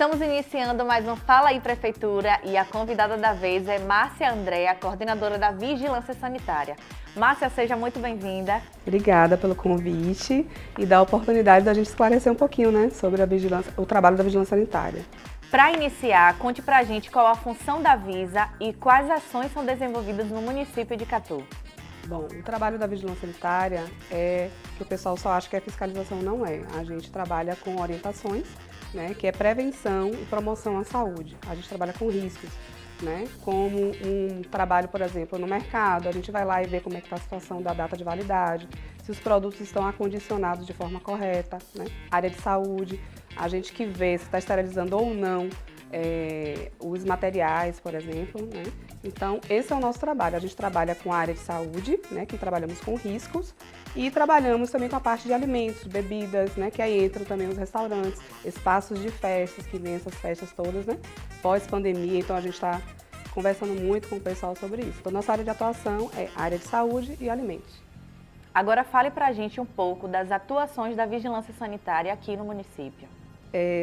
Estamos iniciando mais um Fala aí Prefeitura e a convidada da vez é Márcia Andréa, coordenadora da Vigilância Sanitária. Márcia, seja muito bem-vinda. Obrigada pelo convite e da oportunidade da gente esclarecer um pouquinho, né, sobre a vigilância, o trabalho da Vigilância Sanitária. Para iniciar, conte pra gente qual a função da Visa e quais ações são desenvolvidas no município de Catu. Bom, o trabalho da Vigilância Sanitária é que o pessoal só acha que a fiscalização não é. A gente trabalha com orientações, né, que é prevenção e promoção à saúde. A gente trabalha com riscos, né, como um trabalho, por exemplo, no mercado. A gente vai lá e vê como é que está a situação da data de validade, se os produtos estão acondicionados de forma correta, né, área de saúde. A gente que vê se está esterilizando ou não os materiais, por exemplo, né? Então, esse é o nosso trabalho. A gente trabalha com a área de saúde, né, que trabalhamos com riscos, e trabalhamos também com a parte de alimentos, bebidas, né, que aí entram também os restaurantes, espaços de festas, que vem essas festas todas, né, pós-pandemia. Então, a gente está conversando muito com o pessoal sobre isso. Então, nossa área de atuação é área de saúde e alimentos. Agora fale pra gente um pouco das atuações da Vigilância Sanitária aqui no município.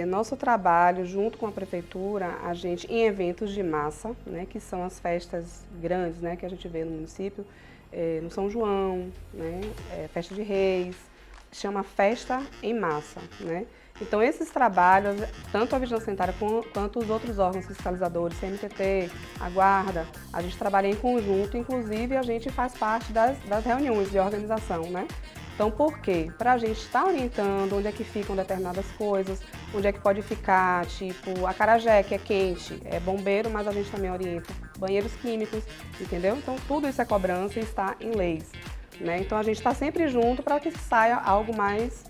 Nosso trabalho, junto com a Prefeitura, a gente, em eventos de massa, né, que são as festas grandes, né, que a gente vê no município, no São João, né, festa de Reis, chama Festa em Massa, né? Então, esses trabalhos, tanto a Vigilância Sanitária quanto os outros órgãos fiscalizadores, CNTT, a Guarda, a gente trabalha em conjunto, inclusive a gente faz parte das reuniões de organização, né? Então, por quê? Para a gente estar orientando onde é que ficam determinadas coisas, onde é que pode ficar, tipo, acarajé, que é quente, é bombeiro, mas a gente também orienta banheiros químicos, entendeu? Então, tudo isso é cobrança e está em leis, né? Então, a gente está sempre junto para que saia algo mais,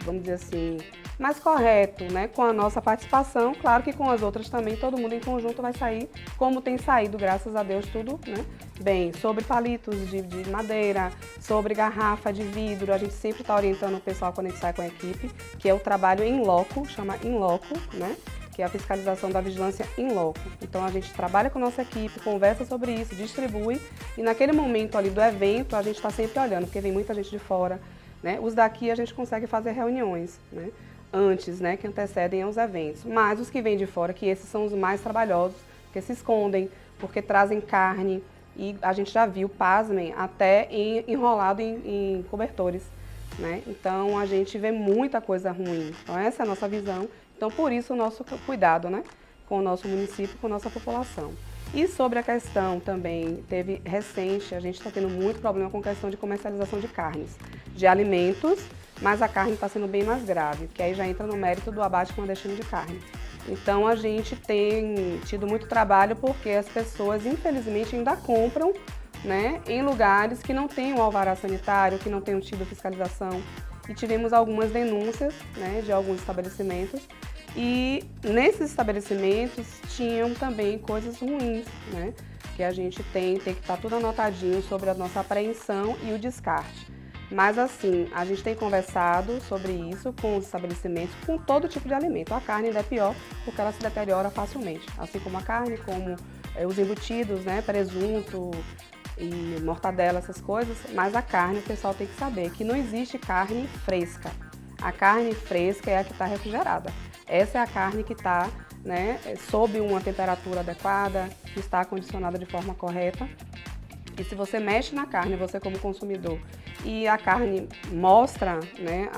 vamos dizer assim, mais correto, né? Com a nossa participação, claro que com as outras também, todo mundo em conjunto vai sair, como tem saído, graças a Deus, tudo, né? Bem, sobre palitos de madeira, sobre garrafa de vidro, a gente sempre está orientando o pessoal quando a gente sai com a equipe, que é o trabalho em loco, chama in loco, né? Que é a fiscalização da vigilância in loco. Então a gente trabalha com a nossa equipe, conversa sobre isso, distribui e naquele momento ali do evento a gente está sempre olhando, porque vem muita gente de fora, né? Os daqui a gente consegue fazer reuniões, né? Antes, né? Que antecedem aos eventos. Mas os que vêm de fora, que esses são os mais trabalhosos, porque se escondem, porque trazem carne, e a gente já viu, pasmem, até enrolado em cobertores, né? Então, a gente vê muita coisa ruim. Então, essa é a nossa visão. Então, por isso, o nosso cuidado, né? Com o nosso município, com a nossa população. E sobre a questão também, teve recente, a gente está tendo muito problema com a questão de comercialização de carnes, de alimentos, mas a carne está sendo bem mais grave, que aí já entra no mérito do abate clandestino de carne. Então, a gente tem tido muito trabalho porque as pessoas, infelizmente, ainda compram, né, em lugares que não têm o alvará sanitário, que não tenham tido fiscalização. E tivemos algumas denúncias, né, de alguns estabelecimentos. E nesses estabelecimentos tinham também coisas ruins, né, que a gente tem que estar tudo anotadinho sobre a nossa apreensão e o descarte. Mas assim, a gente tem conversado sobre isso com os estabelecimentos, com todo tipo de alimento. A carne ainda é pior, porque ela se deteriora facilmente. Assim como a carne, como os embutidos, né, presunto e mortadela, essas coisas. Mas a carne, o pessoal tem que saber que não existe carne fresca. A carne fresca é a que está refrigerada. Essa é a carne que está, né, sob uma temperatura adequada, que está acondicionada de forma correta. E se você mexe na carne, você como consumidor, e a carne mostra, né,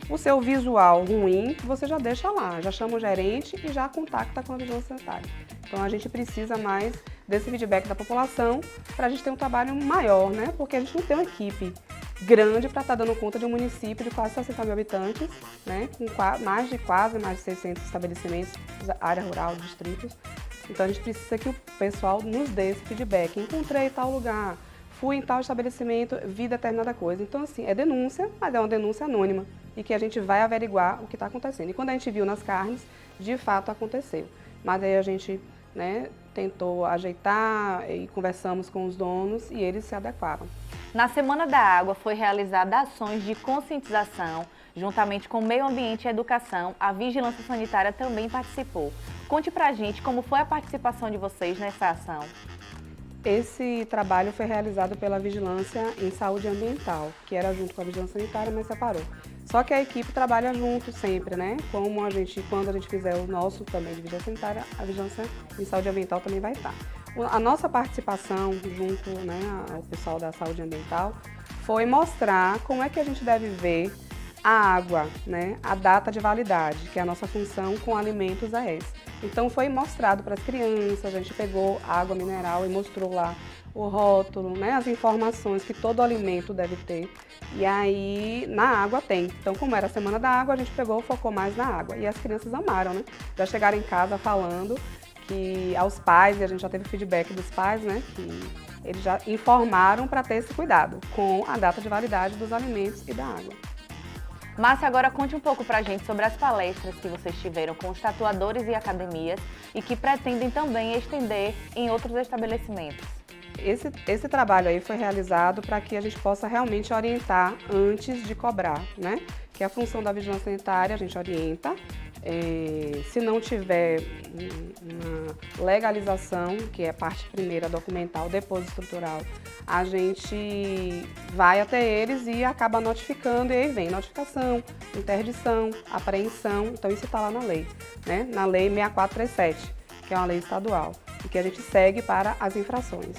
o seu visual ruim, você já deixa lá, já chama o gerente e já contacta com a Vigilância Sanitária. Então a gente precisa mais desse feedback da população para a gente ter um trabalho maior, né? Porque a gente não tem uma equipe grande para estar dando conta de um município de quase 60 mil habitantes, né? Com mais de 600 estabelecimentos, área rural, distritos. Então a gente precisa que o pessoal nos dê esse feedback. Encontrei tal lugar, fui em tal estabelecimento, vi determinada coisa. Então assim, é denúncia, mas é uma denúncia anônima e que a gente vai averiguar o que está acontecendo. E quando a gente viu nas carnes, de fato aconteceu. Mas aí a gente, né, tentou ajeitar e conversamos com os donos e eles se adequaram. Na Semana da Água foi realizada ações de conscientização, juntamente com o Meio Ambiente e Educação, a Vigilância Sanitária também participou. Conte pra gente como foi a participação de vocês nessa ação. Esse trabalho foi realizado pela Vigilância em Saúde Ambiental, que era junto com a Vigilância Sanitária, mas separou. Só que a equipe trabalha junto sempre, né? Como quando a gente fizer o nosso também de vigilância sanitária, a vigilância em saúde ambiental também vai estar. A nossa participação junto, né, ao pessoal da saúde ambiental foi mostrar como é que a gente deve ver a água, né, a data de validade, que é a nossa função com alimentos é essa. Então foi mostrado para as crianças, a gente pegou água mineral e mostrou lá o rótulo, né, as informações que todo alimento deve ter. E aí na água tem. Então como era a Semana da Água, a gente pegou, focou mais na água. E as crianças amaram, né? Já chegaram em casa falando que aos pais, e a gente já teve feedback dos pais, né, que eles já informaram para ter esse cuidado com a data de validade dos alimentos e da água. Márcia, agora conte um pouco pra gente sobre as palestras que vocês tiveram com os tatuadores e academias e que pretendem também estender em outros estabelecimentos. Esse trabalho aí foi realizado para que a gente possa realmente orientar antes de cobrar, né? Que é a função da vigilância sanitária, a gente orienta. Se não tiver uma legalização, que é a parte primeira documental, depois estrutural, a gente vai até eles e acaba notificando, e aí vem notificação, interdição, apreensão, então isso está lá na lei, né? Na lei 6437, que é uma lei estadual, e que a gente segue para as infrações.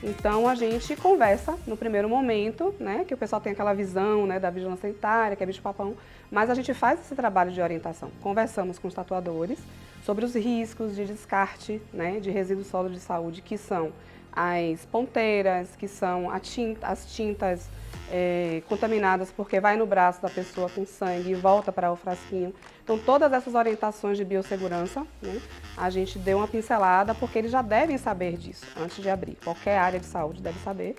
Então a gente conversa no primeiro momento, né, que o pessoal tem aquela visão, né, da vigilância sanitária, que é bicho-papão, mas a gente faz esse trabalho de orientação. Conversamos com os tatuadores sobre os riscos de descarte, né, de resíduos sólidos de saúde, que são as ponteiras, que são as tintas contaminadas, porque vai no braço da pessoa com sangue e volta para o frasquinho. Então todas essas orientações de biossegurança, né, a gente deu uma pincelada, porque eles já devem saber disso antes de abrir. Qualquer área de saúde deve saber,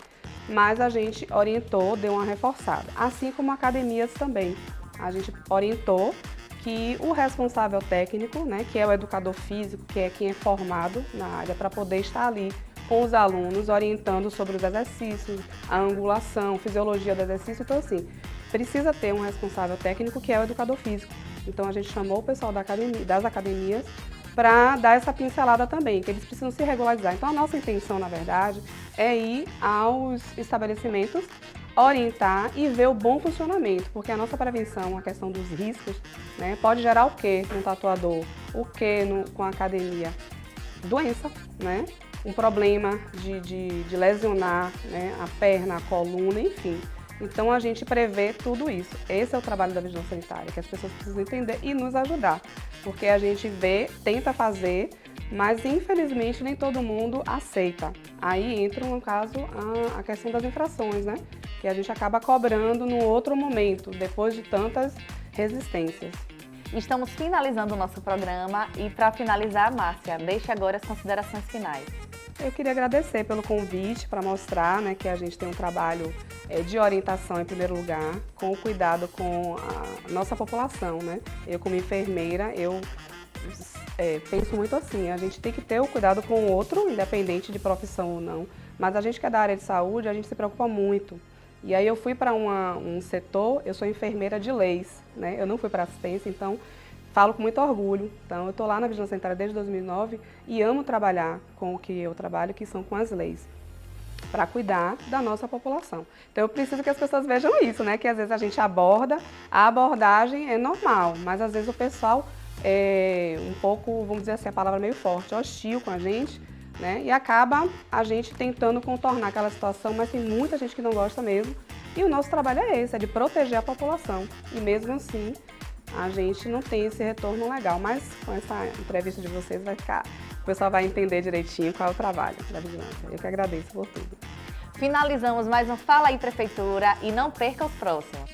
mas a gente orientou, deu uma reforçada. Assim como academias também. A gente orientou que o responsável técnico, né, que é o educador físico, que é quem é formado na área, para poder estar ali com os alunos, orientando sobre os exercícios, a angulação, fisiologia do exercício. Então, assim, precisa ter um responsável técnico que é o educador físico. Então, a gente chamou o pessoal das academias para dar essa pincelada também, que eles precisam se regularizar. Então, a nossa intenção, na verdade, é ir aos estabelecimentos, orientar e ver o bom funcionamento, porque a nossa prevenção, a questão dos riscos, né, pode gerar o quê no tatuador, o quê com a academia? Doença, né? Um problema de lesionar, né, a perna, a coluna, enfim. Então a gente prevê tudo isso. Esse é o trabalho da vigilância sanitária, que as pessoas precisam entender e nos ajudar. Porque a gente vê, tenta fazer, mas infelizmente nem todo mundo aceita. Aí entra, no caso, a questão das infrações, né? Que a gente acaba cobrando num outro momento, depois de tantas resistências. Estamos finalizando o nosso programa e, para finalizar, Márcia, deixe agora as considerações finais. Eu queria agradecer pelo convite para mostrar, né, que a gente tem um trabalho de orientação em primeiro lugar, com cuidado com a nossa população, né? Eu como enfermeira, eu penso muito assim, a gente tem que ter o cuidado com o outro, independente de profissão ou não, mas a gente que é da área de saúde, a gente se preocupa muito. E aí eu fui para um setor, eu sou enfermeira de leis, né? Eu não fui para assistência, então falo com muito orgulho. Então eu estou lá na Vigilância Sanitária desde 2009 e amo trabalhar com o que eu trabalho, que são com as leis, para cuidar da nossa população. Então eu preciso que as pessoas vejam isso, né? Que às vezes a gente aborda, a abordagem é normal, mas às vezes o pessoal é um pouco, vamos dizer assim, a palavra meio forte, hostil com a gente, né? E acaba a gente tentando contornar aquela situação, mas tem muita gente que não gosta mesmo. E o nosso trabalho é esse, é de proteger a população. E mesmo assim, a gente não tem esse retorno legal. Mas com essa entrevista de vocês o pessoal vai entender direitinho qual é o trabalho da vigilância. Eu que agradeço por tudo. Finalizamos mais um Fala aí Prefeitura e não perca os próximos.